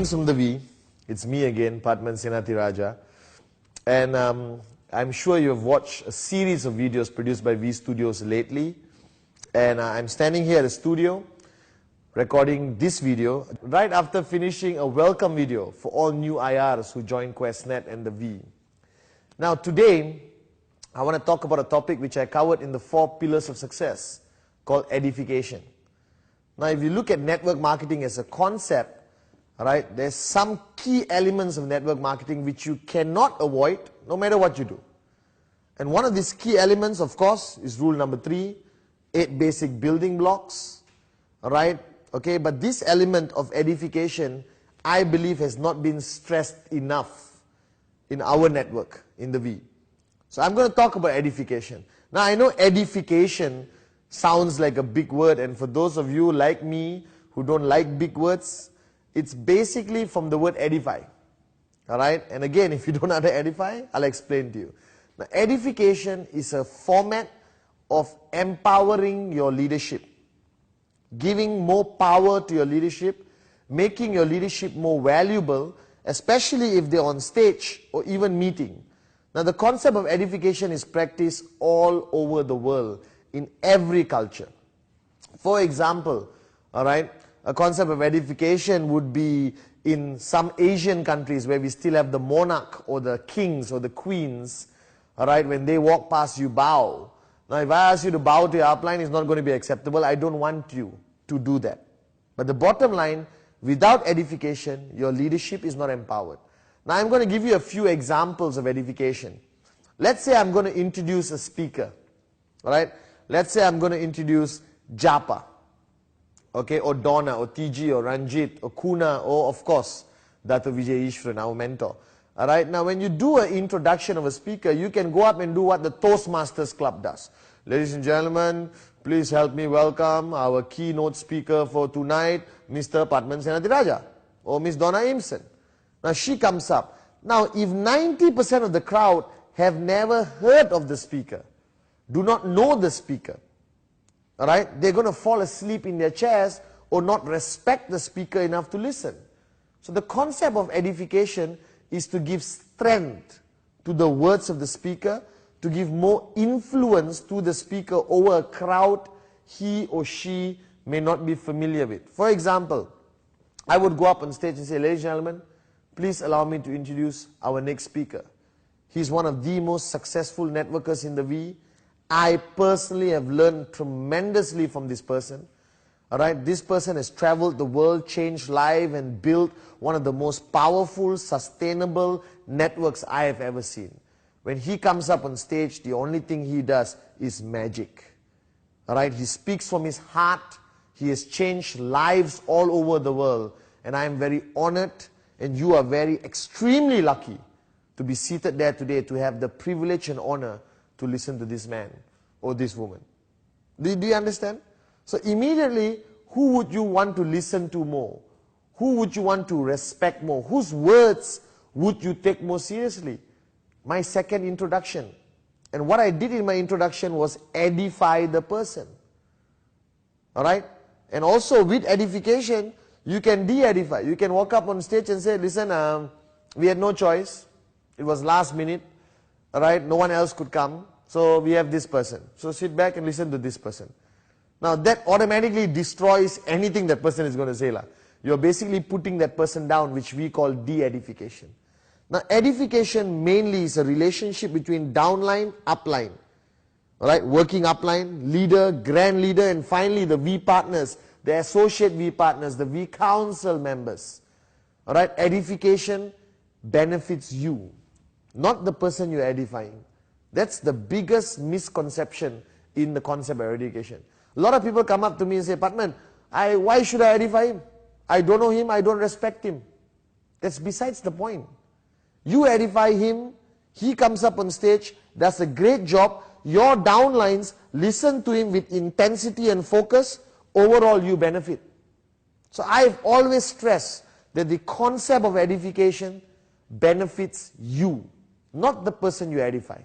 Greetings from the V. It's me again, Padman Senathirajah. And I'm sure you've watched a series of videos produced by V Studios lately. And I'm standing here at the studio, recording this video, right after finishing a welcome video for all new IRs who joined QuestNet and the V. Now today, I want to talk about a topic which I covered in the 4 pillars of success, called edification. Now if you look at network marketing as a concept, right, there's some key elements of network marketing which you cannot avoid no matter what you do. And one of these key elements, of course, is rule number 3, 8 basic building blocks, right? Okay, but this element of edification, I believe, has not been stressed enough in our network, in the V. So I'm going to talk about edification. Now I know edification sounds like a big word, and for those of you like me who don't like big words, it's basically from the word edify. Alright, and again, if you don't know how to edify, I'll explain to you. Now, edification is a format of empowering your leadership, giving more power to your leadership, making your leadership more valuable, especially if they're on stage or even meeting. Now the concept of edification is practiced all over the world, in every culture. For example, alright, a concept of edification would be in some Asian countries where we still have the monarch or the kings or the queens, alright, when they walk past you bow. Now if I ask you to bow to your upline, it's not going to be acceptable. I don't want you to do that. But the bottom line, without edification, your leadership is not empowered. Now I'm going to give you a few examples of edification. Let's say I'm going to introduce a speaker, alright. Let's say I'm going to introduce Japa, okay, or Donna, or TG, or Ranjit, or Kuna, or of course, Dato Vijay Ishwaran, our mentor. Alright, now when you do an introduction of a speaker, you can go up and do what the Toastmasters Club does. Ladies and gentlemen, please help me welcome our keynote speaker for tonight, Mr. Padman Senathirajah, or Miss Donna Imson. Now she comes up. Now if 90% of the crowd have never heard of the speaker, do not know the speaker, alright, they're going to fall asleep in their chairs or not respect the speaker enough to listen. So the concept of edification is to give strength to the words of the speaker, to give more influence to the speaker over a crowd he or she may not be familiar with. For example, I would go up on stage and say, ladies and gentlemen, please allow me to introduce our next speaker. He's one of the most successful networkers in the V. I personally have learned tremendously from this person. Alright, this person has traveled the world, changed lives, and built one of the most powerful, sustainable networks I have ever seen. When he comes up on stage, the only thing he does is magic. Alright, he speaks from his heart. He has changed lives all over the world. And I am very honored, and you are very extremely lucky to be seated there today, to have the privilege and honor to listen to this man or this woman. Do you understand? So immediately, who would you want to listen to more? Who would you want to respect more? Whose words would you take more seriously? My second introduction. And what I did in my introduction was edify the person. Alright? And also with edification, you can de-edify. You can walk up on stage and say, listen, we had no choice. It was last minute. Alright, no one else could come, so we have this person. So sit back and listen to this person. Now that automatically destroys anything that person is going to say. You're basically putting that person down, which we call de-edification. Now edification mainly is a relationship between downline, upline. Alright, working upline, leader, grand leader, and finally the V partners, the associate V partners, the V council members. Alright, edification benefits you, not the person you're edifying. That's the biggest misconception in the concept of education. A lot of people come up to me and say, Padman, why should I edify him? I don't know him, I don't respect him. That's besides the point. You edify him, he comes up on stage, does a great job, your downlines listen to him with intensity and focus, overall you benefit. So I've always stressed that the concept of edification benefits you, not the person you edify.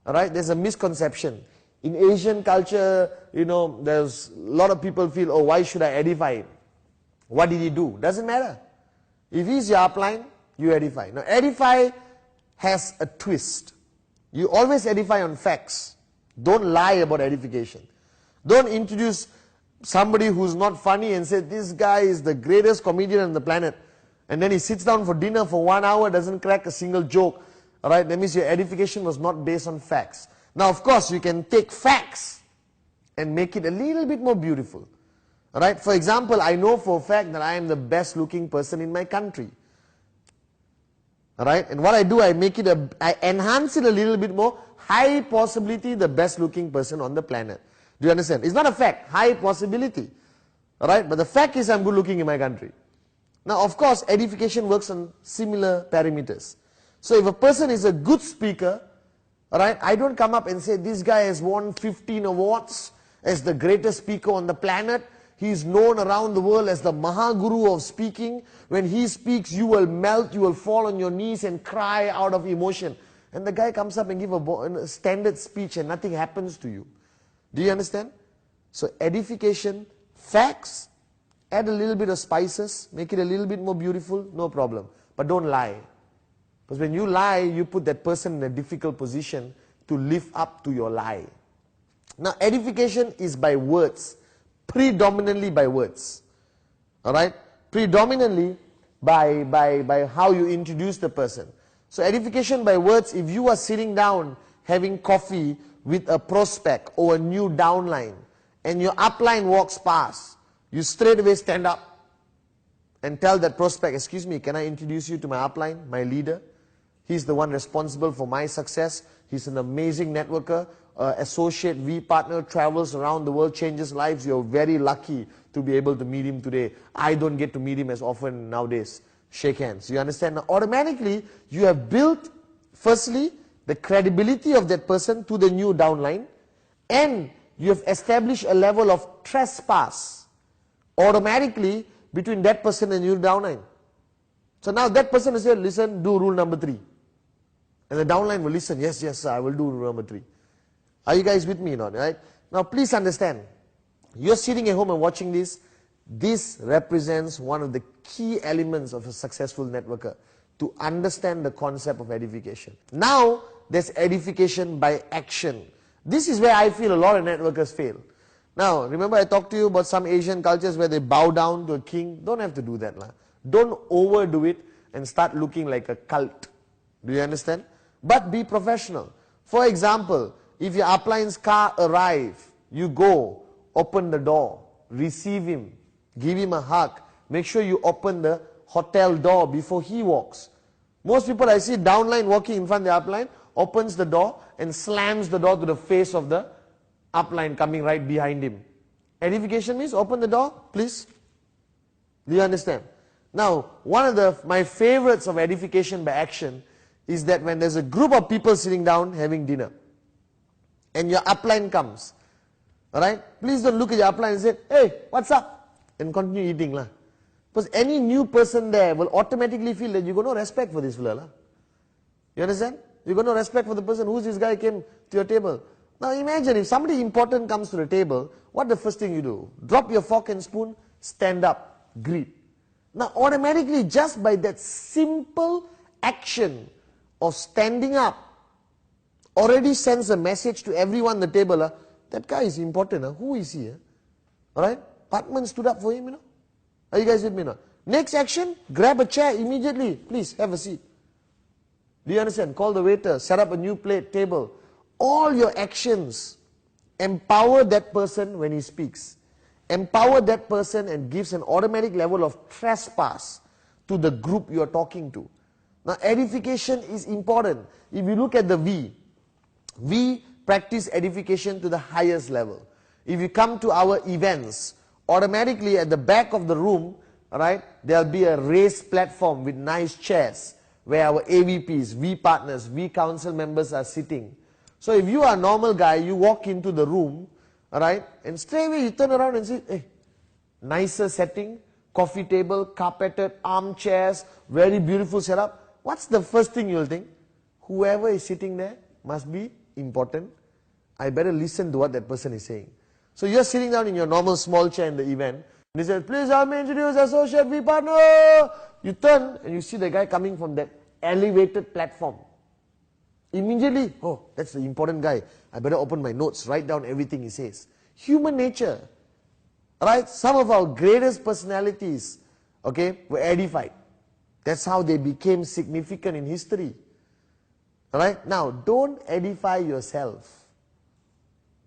Alright, there's a misconception. In Asian culture, there's a lot of people feel, oh, why should I edify him? What did he do? Doesn't matter. If he's your upline, you edify. Now edify has a twist. You always edify on facts. Don't lie about edification. Don't introduce somebody who's not funny and say, this guy is the greatest comedian on the planet. And then he sits down for dinner for 1 hour, doesn't crack a single joke. Alright, that means your edification was not based on facts. Now of course you can take facts and make it a little bit more beautiful. Alright, for example, I know for a fact that I am the best looking person in my country. Alright, and what I do, I enhance it a little bit more. High possibility the best looking person on the planet. Do you understand? It's not a fact, high possibility. Alright, but the fact is I'm good looking in my country. Now of course edification works on similar parameters. So if a person is a good speaker, alright, I don't come up and say this guy has won 15 awards as the greatest speaker on the planet. He is known around the world as the Mahaguru of speaking. When he speaks, you will melt, you will fall on your knees and cry out of emotion. And the guy comes up and gives a standard speech and nothing happens to you. Do you understand? So edification, facts, add a little bit of spices, make it a little bit more beautiful, no problem. But don't lie. Because when you lie, you put that person in a difficult position to live up to your lie. Now edification is by words, predominantly by words. Alright? Predominantly by how you introduce the person. So edification by words, if you are sitting down having coffee with a prospect or a new downline and your upline walks past, you straight away stand up and tell that prospect, excuse me, can I introduce you to my upline, my leader? He's the one responsible for my success. He's an amazing networker, associate, V partner, travels around the world, changes lives. You're very lucky to be able to meet him today. I don't get to meet him as often nowadays. Shake hands. You understand? Now automatically you have built, firstly, the credibility of that person to the new downline, and you have established a level of trespass automatically between that person and your downline. So now that person will say, listen, do rule number 3. And the downline will listen, yes, sir, I will do rule number 3. Are you guys with me or not? Right? Now please understand, you're sitting at home and watching this. This represents one of the key elements of a successful networker, to understand the concept of edification. Now there's edification by action. This is where I feel a lot of networkers fail. Now remember I talked to you about some Asian cultures where they bow down to a king. Don't have to do that. Don't overdo it and start looking like a cult. Do you understand? But be professional. For example, if your upline's car arrive, you go, open the door, receive him, give him a hug, make sure you open the hotel door before he walks. Most people I see downline walking in front of the upline, opens the door and slams the door to the face of the upline coming right behind him. Edification means open the door, please. Do you understand? Now, one of my favorites of edification by action is that when there's a group of people sitting down having dinner and your upline comes, alright, please don't look at your upline and say, hey, what's up? And continue eating. Because any new person there will automatically feel that you got no respect for this fella. You understand? You got no respect for the person. Who's this guy came to your table? Now imagine if somebody important comes to the table, what the first thing you do? Drop your fork and spoon, stand up, greet. Now automatically, just by that simple action of standing up, already sends a message to everyone at the table. That guy is important. Who is he? Alright? Patman stood up for him. Are you guys with me now? Next action, grab a chair immediately. Please, have a seat. Do you understand? Call the waiter, set up a new plate, table. All your actions empower that person when he speaks. Empower that person and gives an automatic level of trespass to the group you are talking to. Now edification is important. If you look at the we practice edification to the highest level. If you come to our events, automatically at the back of the room, right, there'll be a raised platform with nice chairs where our AVPs, V partners, V council members are sitting. So if you are a normal guy, you walk into the room, alright, and straight away you turn around and say, hey, nicer setting, coffee table, carpeted, armchairs, very beautiful setup. What's the first thing you'll think? Whoever is sitting there must be important. I better listen to what that person is saying. So you're sitting down in your normal small chair in the event, And he says, please help me introduce associate V partner. You turn and you see the guy coming from that elevated platform. Immediately, oh, that's the important guy. I better open my notes, write down everything he says. Human nature. Right? Some of our greatest personalities, okay, were edified. That's how they became significant in history. Alright? Now, don't edify yourself.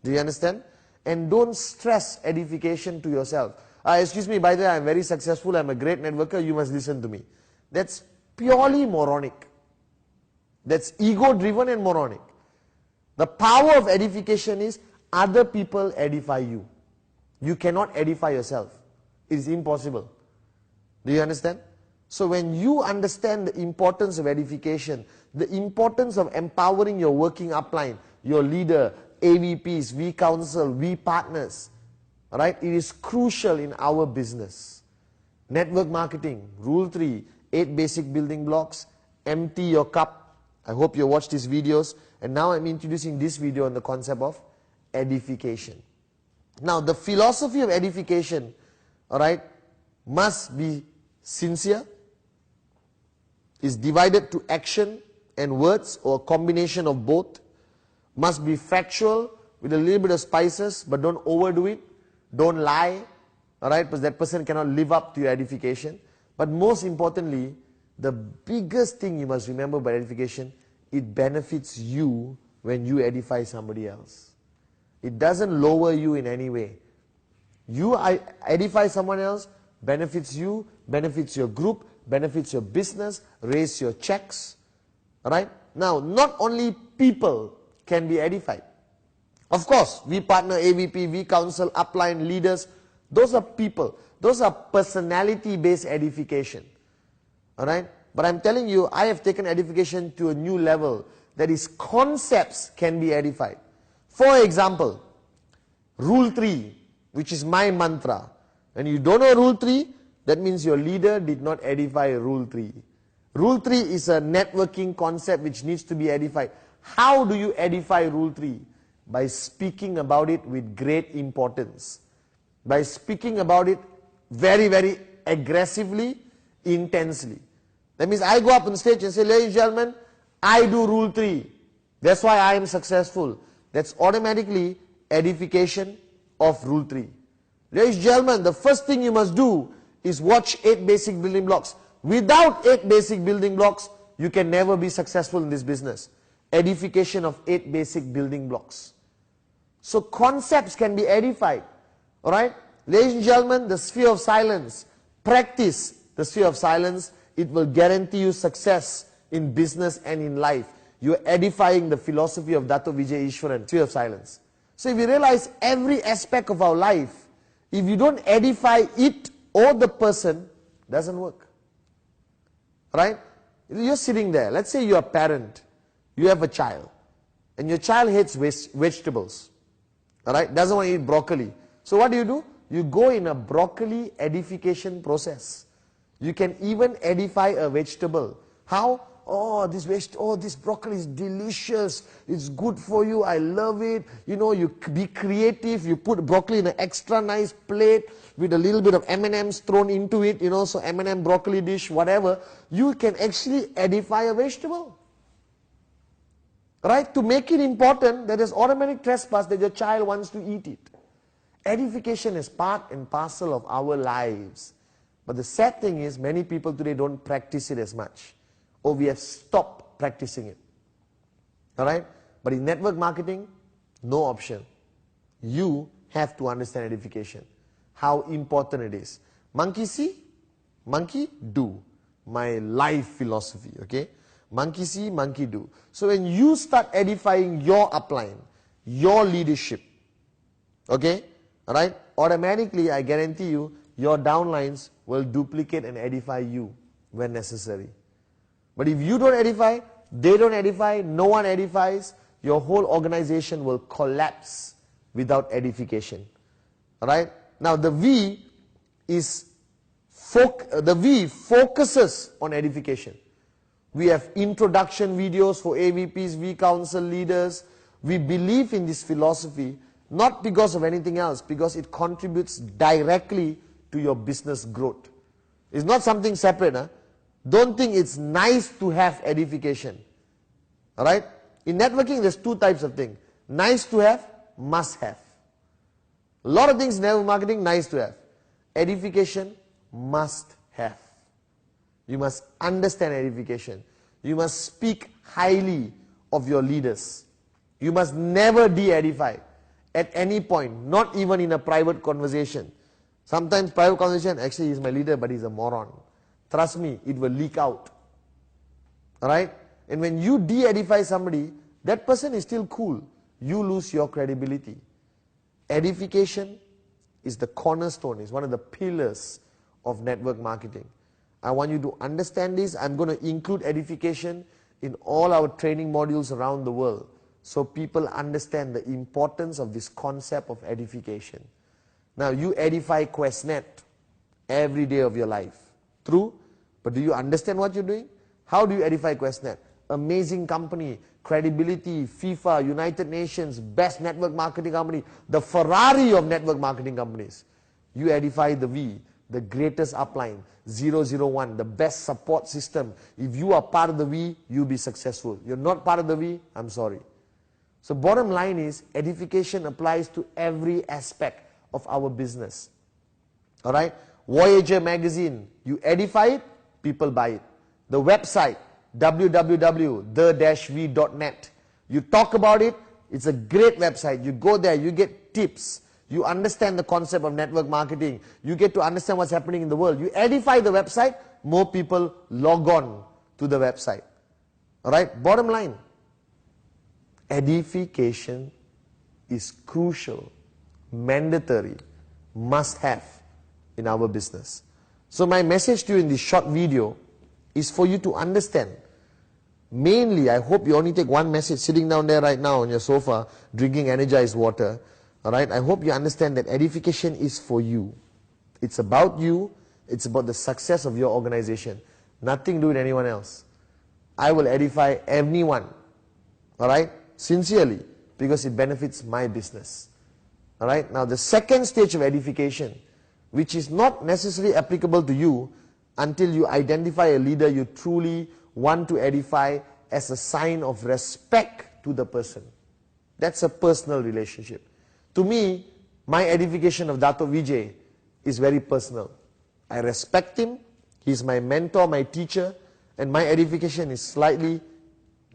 Do you understand? And don't stress edification to yourself. Excuse me, by the way, I'm very successful, I'm a great networker, you must listen to me. That's purely moronic. That's ego-driven and moronic. The power of edification is other people edify you. You cannot edify yourself. It is impossible. Do you understand? So when you understand the importance of edification, the importance of empowering your working upline, your leader, AVPs, V Council, V partners, right? It is crucial in our business. Network marketing, rule 3, 8 basic building blocks, empty your cup. I hope you watched these videos. And now I'm introducing this video on the concept of edification. Now, the philosophy of edification, alright, must be sincere, is divided to action and words or a combination of both, must be factual with a little bit of spices, but don't overdo it, don't lie, alright, because that person cannot live up to your edification. But most importantly, the biggest thing you must remember about edification, it benefits you when you edify somebody else. It doesn't lower you in any way. You edify someone else, benefits you, benefits your group, benefits your business, raise your checks. Alright? Now, not only people can be edified. Of course, V partner, AVP, V council, upline, leaders, those are people. Those are personality-based edification. Alright? But I'm telling you, I have taken edification to a new level. That is, concepts can be edified. For example, rule 3, which is my mantra. And you don't know rule 3, that means your leader did not edify rule 3. Rule 3 is a networking concept which needs to be edified. How do you edify rule 3? By speaking about it with great importance. By speaking about it very, very aggressively, intensely. That means I go up on stage and say, ladies and gentlemen, I do rule 3. That's why I am successful. That's automatically edification of rule 3. Ladies and gentlemen, the first thing you must do is watch 8 basic building blocks. Without 8 basic building blocks, you can never be successful in this business. Edification of 8 basic building blocks. So concepts can be edified. Alright? Ladies and gentlemen, the sphere of silence. Practice the sphere of silence. It will guarantee you success in business and in life. You're edifying the philosophy of Dato Vijay Ishwaran, sphere of silence. So if you realize every aspect of our life, if you don't edify it or the person, doesn't work. Right? You're sitting there. Let's say you're a parent. You have a child. And your child hates vegetables. Alright? Doesn't want to eat broccoli. So what do? You go in a broccoli edification process. You can even edify a vegetable. How? Oh, this broccoli is delicious. It's good for you. I love it. You know, you be creative. You put broccoli in an extra nice plate with a little bit of M&Ms thrown into it. You know, so M&M broccoli dish, whatever. You can actually edify a vegetable. Right? To make it important, there is automatic trespass that your child wants to eat it. Edification is part and parcel of our lives. But the sad thing is, many people today don't practice it as much. Or we have stopped practicing it. Alright? But in network marketing, no option. You have to understand edification. How important it is. Monkey see, monkey do. My life philosophy, okay? Monkey see, monkey do. So when you start edifying your upline, your leadership, okay? Alright? Automatically, I guarantee you, your downlines will duplicate and edify you when necessary. But if you don't edify, they don't edify, no one edifies, your whole organization will collapse without edification. Alright? Now the V focuses on edification. We have introduction videos for AVPs, V Council leaders. We believe in this philosophy, not because of anything else, because it contributes directly to your business growth. It's not something separate. Huh? Don't think it's nice to have edification. Alright? In networking, there's two types of things. Nice to have, must have. A lot of things in network marketing, nice to have. Edification, must have. You must understand edification. You must speak highly of your leaders. You must never de-edify at any point, not even in a private conversation. Sometimes private conversation, actually he's my leader, but he's a moron. Trust me, it will leak out. Alright? And when you de-edify somebody, that person is still cool. You lose your credibility. Edification is the cornerstone, is one of the pillars of network marketing. I want you to understand this. I'm going to include edification in all our training modules around the world, so people understand the importance of this concept of edification. Now, you edify QuestNet every day of your life. True? But do you understand what you're doing? How do you edify QuestNet? Amazing company, credibility, FIFA, United Nations, best network marketing company, the Ferrari of network marketing companies. You edify the V, the greatest upline, 001, the best support system. If you are part of the V, you'll be successful. You're not part of the V, I'm sorry. So bottom line is, edification applies to every aspect of our business. Alright? Voyager magazine, you edify it, people buy it. The website, www.the-v.net. You talk about it, it's a great website. You go there, you get tips. You understand the concept of network marketing. You get to understand what's happening in the world. You edify the website, more people log on to the website. Alright? Bottom line, edification is crucial, mandatory, must have in our business. So my message to you in this short video is for you to understand. Mainly, I hope you only take one message sitting down there right now on your sofa, drinking energized water. Alright, I hope you understand that edification is for you. It's about you, it's about the success of your organization. Nothing to do with anyone else. I will edify everyone, alright, sincerely, because it benefits my business. Alright, now the second stage of edification, which is not necessarily applicable to you until you identify a leader you truly want to edify as a sign of respect to the person. That's a personal relationship. To me, my edification of Dato' Vijay is very personal. I respect him, he's my mentor, my teacher, and my edification is slightly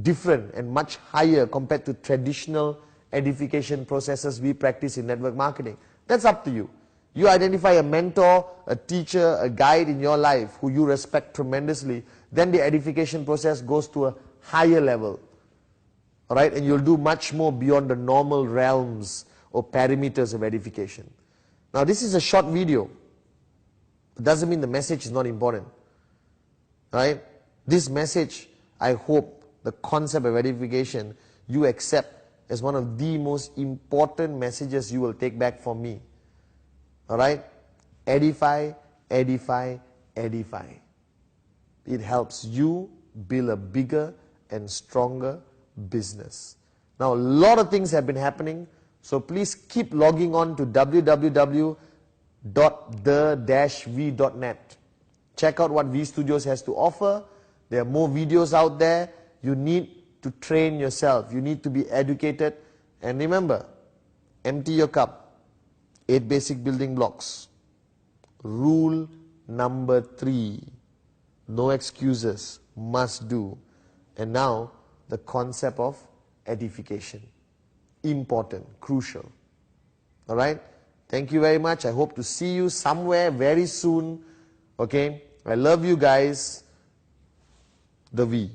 different and much higher compared to traditional edification processes we practice in network marketing. That's up to you. You identify a mentor, a teacher, a guide in your life who you respect tremendously, then the edification process goes to a higher level. Alright, and you'll do much more beyond the normal realms or parameters of edification. Now this is a short video. It doesn't mean the message is not important. Right? This message, I hope the concept of edification you accept as one of the most important messages you will take back from me. Alright? Edify, edify, edify. It helps you build a bigger and stronger business. Now, a lot of things have been happening, so please keep logging on to www.the-v.net. Check out what V Studios has to offer. There are more videos out there. You need to train yourself. You need to be educated. And remember, empty your cup. 8 basic building blocks. Rule number 3. No excuses. Must do. And now, the concept of edification. Important, crucial. Alright? Thank you very much. I hope to see you somewhere very soon. Okay? I love you guys. The V.